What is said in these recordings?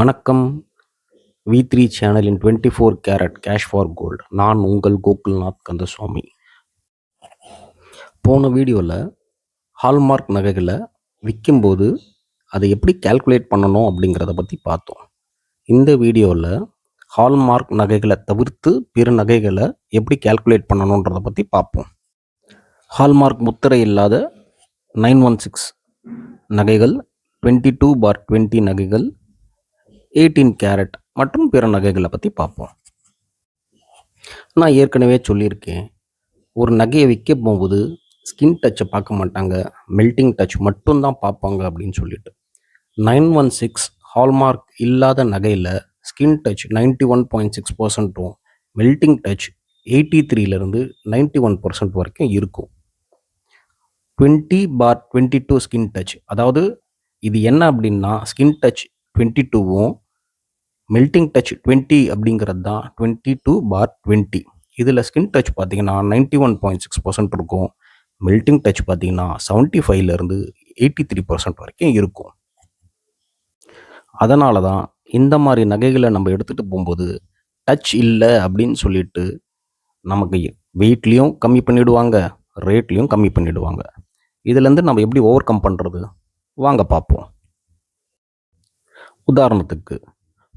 வணக்கம். வி3 சேனலின் 24 carrot cash for gold. நான் உங்கள் கோகுல்நாத் கந்தசுவாமி. போன வீடியோவில் ஹால்மார்க் நகைகளை விற்கும்போது அதை எப்படி கால்குலேட் பண்ணணும் அப்படிங்கிறத பற்றி பார்த்தோம். இந்த வீடியோவில் ஹால்மார்க் நகைகளை தவிர்த்து பிற நகைகளை எப்படி கால்குலேட் பண்ணணுன்றதை பற்றி பார்ப்போம். ஹால்மார்க் முத்திரை இல்லாத 916 நகைகள், 22/20 நகைகள், 18 கேரட் மற்றும் பிற நகைகளை பற்றி பார்ப்போம். நான் ஏற்கனவே சொல்லியிருக்கேன், ஒரு நகையை விற்க போகும்போது ஸ்கின் டச்சை பார்க்க மாட்டாங்க, மெல்ட்டிங் டச் மட்டும்தான் பார்ப்பாங்க அப்படின்னு சொல்லிட்டு. 916 ஹால்மார்க் இல்லாத நகையில் ஸ்கின் டச் 91.6%, மெல்ட்டிங் டச் 83லேருந்து 91% வரைக்கும் இருக்கும். 20/22 ஸ்கின் டச், அதாவது இது என்ன அப்படின்னா, ஸ்கின் டச் 22வும் மெல்ட்டிங் டச் 20 அப்படிங்கிறது தான் 22/20. இதில் ஸ்கின் டச் பார்த்தீங்கன்னா 91.6% இருக்கும், மெல்ட்டிங் டச் பார்த்தீங்கன்னா 75லேருந்து 83% வரைக்கும் இருக்கும். அதனால தான் இந்த மாதிரி நகைகளை நம்ம எடுத்துகிட்டு போகும்போது டச் இல்லை அப்படின்னு சொல்லிட்டு நமக்கு வெயிட்லேயும் கம்மி பண்ணிவிடுவாங்க, ரேட்லேயும் கம்மி பண்ணிவிடுவாங்க. இதுலேருந்து நம்ம எப்படி ஓவர் கம் பண்ணுறது வாங்க பார்ப்போம். உதாரணத்துக்கு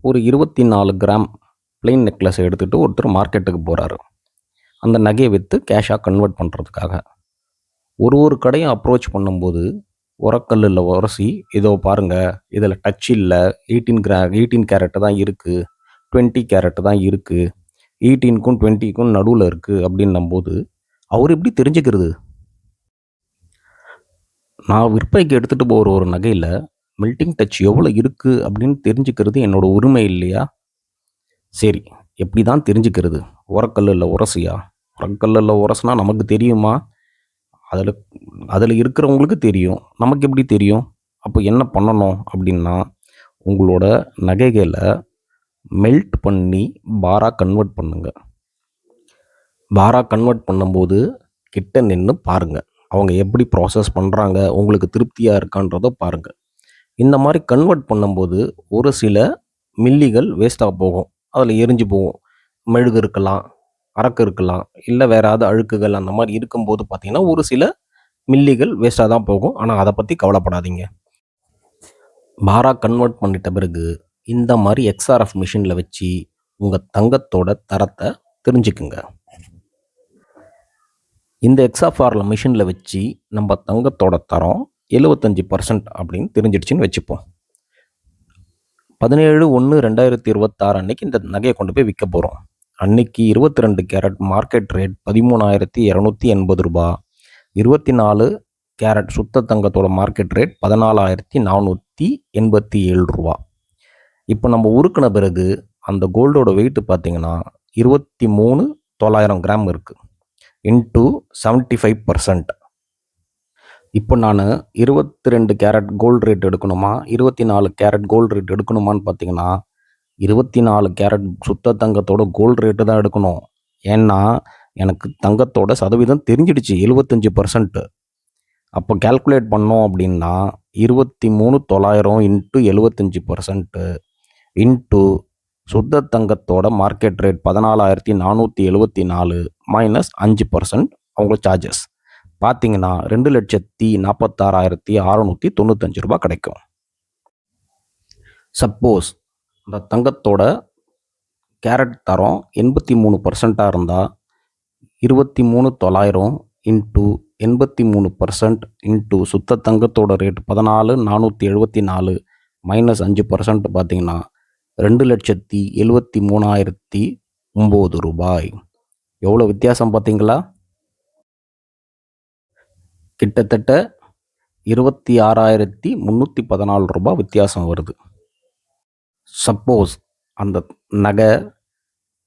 ஒரு 24 கிராம் பிளெயின் நெக்லஸை எடுத்துகிட்டு ஒருத்தர் மார்க்கெட்டுக்கு போகிறாரு, அந்த நகையை விற்று கேஷாக கன்வெர்ட் பண்ணுறதுக்காக. ஒரு கடையும் அப்ரோச் பண்ணும்போது உரக்கல்லில் உரசி, இதோ பாருங்கள் இதில் டச் இல்லை, 18 கேரட்டு தான் இருக்குது, 20 கேரட்டு தான் இருக்குது, 18க்கும் 20க்கும் நடுவில் இருக்குது அப்படின்னும்போது அவர் எப்படி தெரிஞ்சுக்கிறது? நான் விற்பனைக்கு எடுத்துகிட்டு போகிற ஒரு நகையில் மெல்ட்டிங் டச் எவ்வளோ இருக்குது அப்படின்னு தெரிஞ்சுக்கிறது என்னோடய உரிமை இல்லையா? சரி, எப்படி தான் தெரிஞ்சுக்கிறது? உரக்கல்லில் உரசியா? உரக்கல்லில் உரசினா நமக்கு தெரியுமா? அதில் இருக்கிறவங்களுக்கு தெரியும், நமக்கு எப்படி தெரியும்? அப்போ என்ன பண்ணணும் அப்படின்னா, உங்களோட நகைகளை மெல்ட் பண்ணி பாராக கன்வெர்ட் பண்ணுங்க. பாராக கன்வெர்ட் பண்ணும்போது கிட்ட நின்று பாருங்கள், அவங்க எப்படி ப்ராசஸ் பண்ணுறாங்க, உங்களுக்கு திருப்தியாக இருக்கான்றதை பாருங்கள். இந்த மாதிரி கன்வெர்ட் பண்ணும்போது ஒரு சில மில்லிகள் வேஸ்ட்டாக போகும், அதில் எரிஞ்சு போகும். மெழுகு இருக்கலாம், அரக்கு இருக்கலாம், இல்லை வேறு ஏதாவது அழுக்குகள் அந்த மாதிரி இருக்கும்போது பார்த்திங்கன்னா ஒரு சில மில்லிகள் வேஸ்ட்டாக தான் போகும். ஆனால் அதை பற்றி கவலைப்படாதீங்க. பாராக கன்வெர்ட் பண்ணிட்ட பிறகு இந்த மாதிரி எக்ஸ்ஆர்எஃப் மிஷினில் வச்சு உங்கள் தங்கத்தோட தரத்தை தெரிஞ்சுக்குங்க. இந்த எக்ஸ்ஆர்எஃப் மிஷினில் வச்சு நம்ம தங்கத்தோட தரம் 75% அப்படின்னு தெரிஞ்சிடுச்சின்னு வச்சுப்போம். 17/1/2026 அன்னைக்கு இந்த நகையை கொண்டு போய் விற்க போகிறோம். அன்னைக்கு 22 கேரட் மார்க்கெட் ரேட் 13,280 ரூபா. 24 கேரட் சுத்த தங்கத்தோட மார்க்கெட் ரேட் 14,487 ரூபா. இப்போ நம்ம உருக்கின பிறகு அந்த கோல்டோட வெயிட் பார்த்திங்கன்னா 23,900 கிராம் இருக்குது, இன்ட்டு 75%. இப்போ நான் 22 கேரட் கோல்டு ரேட் எடுக்கணுமா, 24 கேரட் கோல்டு ரேட் எடுக்கணுமான்னு பார்த்தீங்கன்னா 24 கேரட் சுத்த தங்கத்தோட கோல்டு ரேட்டு தான் எடுக்கணும். ஏன்னா எனக்கு தங்கத்தோட சதவீதம் தெரிஞ்சிடுச்சு 75%. அப்போ கால்குலேட் பண்ணோம் அப்படின்னா 23,900 இன்ட்டு 75% இன்ட்டு சுத்த தங்கத்தோட மார்க்கெட் ரேட் 14,474 மைனஸ் 5% அவங்க சார்ஜஸ் பார்த்தீங்கன்னா 2,46,695 ரூபா கிடைக்கும். சப்போஸ் இந்த தங்கத்தோட கேரட் தரம் 83% இருந்தால் 23,900 இன்ட்டு 83% இன்ட்டு சுத்த தங்கத்தோட ரேட் 14,474 மைனஸ் 5% பார்த்தீங்கன்னா 2,73,009 ரூபாய். எவ்வளோ வித்தியாசம் பார்த்தீங்களா? கிட்டத்தட்ட 26,314 ரூபாய் வித்தியாசம் வருது. சப்போஸ் அந்த நகை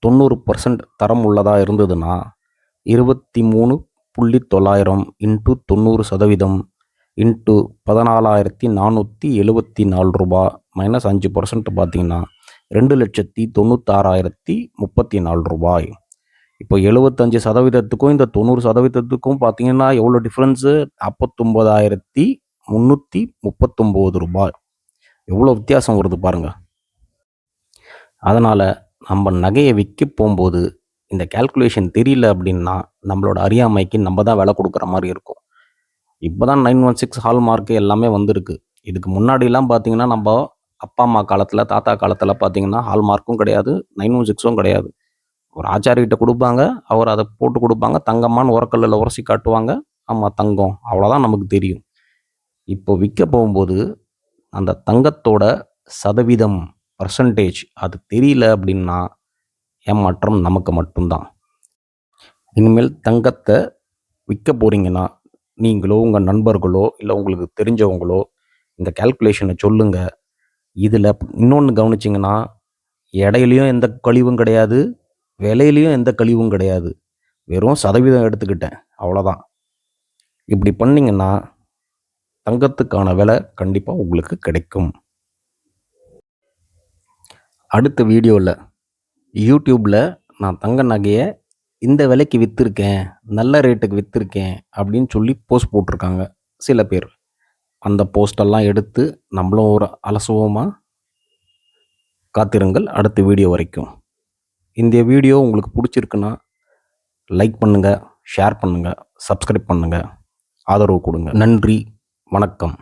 90% தரம் உள்ளதாக இருந்ததுன்னா 23,900 இன்ட்டு 90% இன்ட்டு 14,474 ரூபா மைனஸ் 5% பார்த்தீங்கன்னா 2,96,034 ரூபாய். இப்போ 75%க்கும் இந்த 90%க்கும் பார்த்தீங்கன்னா எவ்வளோ டிஃப்ரென்ஸு? 49,339 ரூபாய். எவ்வளோ வித்தியாசம் வருது பாருங்கள். அதனால் நம்ம நகையை விற்க போகும்போது இந்த கால்குலேஷன் தெரியல அப்படின்னா நம்மளோட அறியாமைக்கு நம்ம தான் விலை கொடுக்குற மாதிரி இருக்கும். இப்போ தான் 916 ஹால்மார்க்கு எல்லாமே வந்திருக்கு. இதுக்கு முன்னாடிலாம் பார்த்தீங்கன்னா நம்ம அப்பா அம்மா காலத்தில் தாத்தா காலத்தில் பார்த்தீங்கன்னா ஹால்மார்க்கும் கிடையாது, 916ம் கிடையாது. ஒரு ஆச்சாரிகிட்ட கொடுப்பாங்க, அவர் அதை போட்டு கொடுப்பாங்க, தங்கம்மான்னு உரக்கல்லில் உரசி காட்டுவாங்க, ஆமாம் தங்கம், அவ்வளோதான் நமக்கு தெரியும். இப்போ விற்க போகும்போது அந்த தங்கத்தோட சதவீதம், பர்சன்டேஜ் அது தெரியல அப்படின்னா ஏமாற்றம் நமக்கு மட்டும்தான். இனிமேல் தங்கத்தை விற்க போகிறீங்கன்னா நீங்களோ உங்கள் நண்பர்களோ இல்லை உங்களுக்கு தெரிஞ்சவங்களோ இந்த கால்குலேஷனை சொல்லுங்கள். இதில் இன்னொன்று கவனிச்சிங்கன்னா எடையிலையும் எந்த கழிவும் கிடையாது, விலையிலையும் எந்த கழிவும் கிடையாது. வெறும் சதவீதம் எடுத்துக்கிட்டேன், அவ்வளோதான். இப்படி பண்ணிங்கன்னா தங்கத்துக்கான விலை கண்டிப்பாக உங்களுக்கு கிடைக்கும். அடுத்த வீடியோவில் யூடியூப்பில் நான் தங்க நகையை இந்த விலைக்கு விற்றுருக்கேன், நல்ல ரேட்டுக்கு விற்றுருக்கேன் அப்படின்னு சொல்லி போஸ்ட் போட்டிருக்காங்க சில பேர். அந்த போஸ்டெல்லாம் எடுத்து நம்மளும் ஒரு அலசுவோமா? காத்திருங்கள் அடுத்த வீடியோ வரைக்கும். இந்த வீடியோ உங்களுக்கு பிடிச்சிருக்குன்னா லைக் பண்ணுங்கள், ஷேர் பண்ணுங்கள், சப்ஸ்கிரைப் பண்ணுங்கள், ஆதரவு கொடுங்க. நன்றி, வணக்கம்.